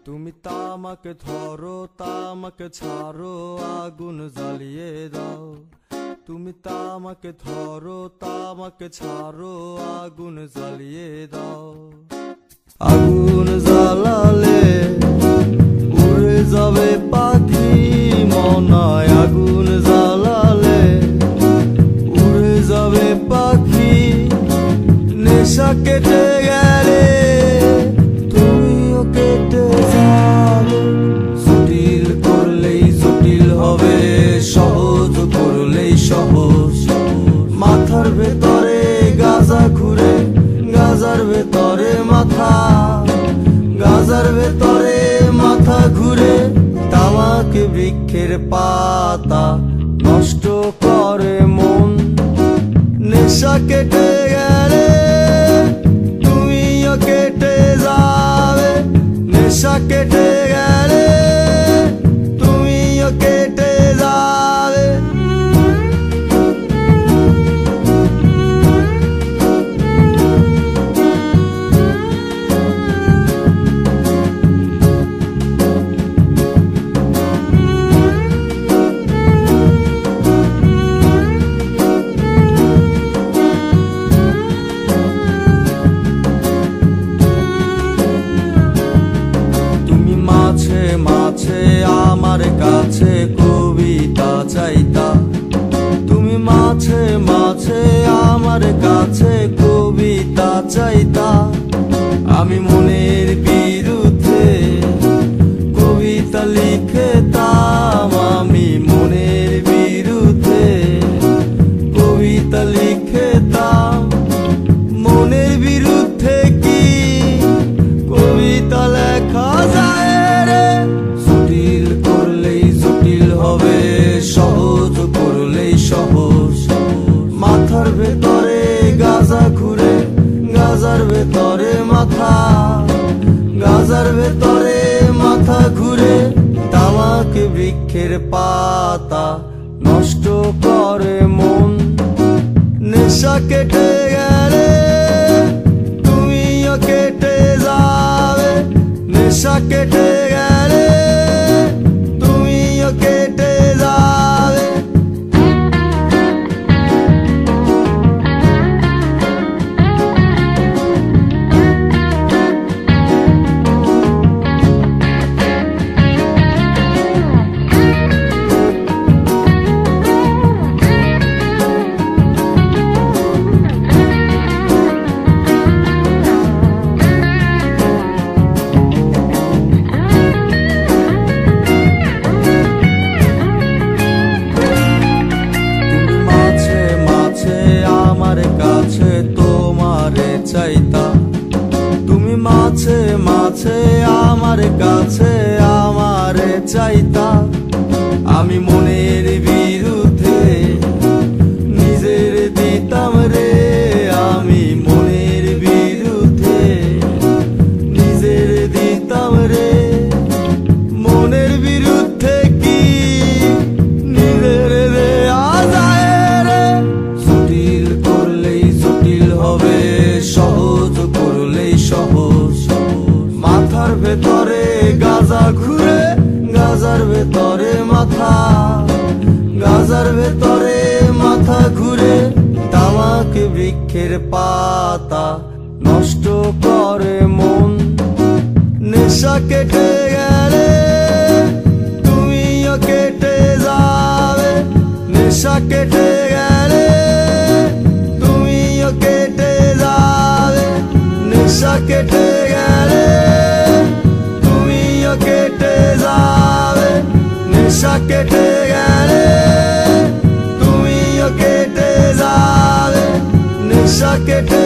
তুমি তামাকে ধরো তামাকে ছাড়ো আগুন জ্বালিয়ে দাও। তুমি তামাকে ধরো তামাকে ছাড়ো আগুন জ্বালিয়ে দাও। আগুন জ্বালালে উড়ে যাবে পাখি মনায়। আগুন জ্বালালে উড়ে যাবে পাখি। নেশা কেটে গেলে তুমিও কেটে যাবে। জটিল করলেই জটিল হবে, সহজ করলেই সহজ। মাথার ভেতরে গাজা ঘুরে, গাজার ভেতরে মাথা, গাজার ভেতরে মাথা ঘুরে। তামাক বৃক্ষের পাতা নষ্ট করে মন। নেশা কেটে গেলে তুমিও কেটে যাবে। নেশা কেটে গেলে তুমিও কেটে যাবে। মাঝে আমার কাছে কবিতা চাইতা। তুমি মাঝে মাঝে আমার কাছে কবিতা চাইতা। আমি মনের বিরুদ্ধে কবিতা লিখতাম। আমি মনের বিরুদ্ধে কবিতা লিখতাম। মনের বিরুদ্ধে কি কবিতা লেখা যায়? জটিল করলেই জটিল হবে, সহজ করলেই সহজ। মাথার ভেতরে গাজা ঘুরে, গাজার ভেতরে মাথা, গাজার ভেতরে মাথা ঘুরে। তামাক বৃক্ষের পাতা নষ্ট করে মন। নেশা কেটে গেলে তুমিও কেটে যাবে। নেশা কেটে গেলে তুমিও কেটে যাবে। তুমি মাঝে মাঝে আমার কাছে আমারে চাইতা। আমি মনের বিরুদ্ধে নিজের দিতাম রে। আমি মনের বিরুদ্ধে নিজের দিতাম রে। মনের বিরুদ্ধে কি নিজের দেয়া যায় রে? জটিল করলেই জটিল হবে, সহজ করলেই সহজ। মাথার ভেতরে গাজা ঘুরে, গাজার ভেতরে মাথা, গাজার ভেতরে মাথা ঘুরে। তামাক বৃক্ষের পাতা নষ্ট করে মন। নেশা কেটে গেলে তুমিও কেটে যাবে। নেশা কেটে গেলে তুমিও কেটে যাবে। নেশা কেটে গেলে তুমিও কেটে যাবে। নেশা কেটে গেলে তুমিও কেটে যাবে। নেশা কেটে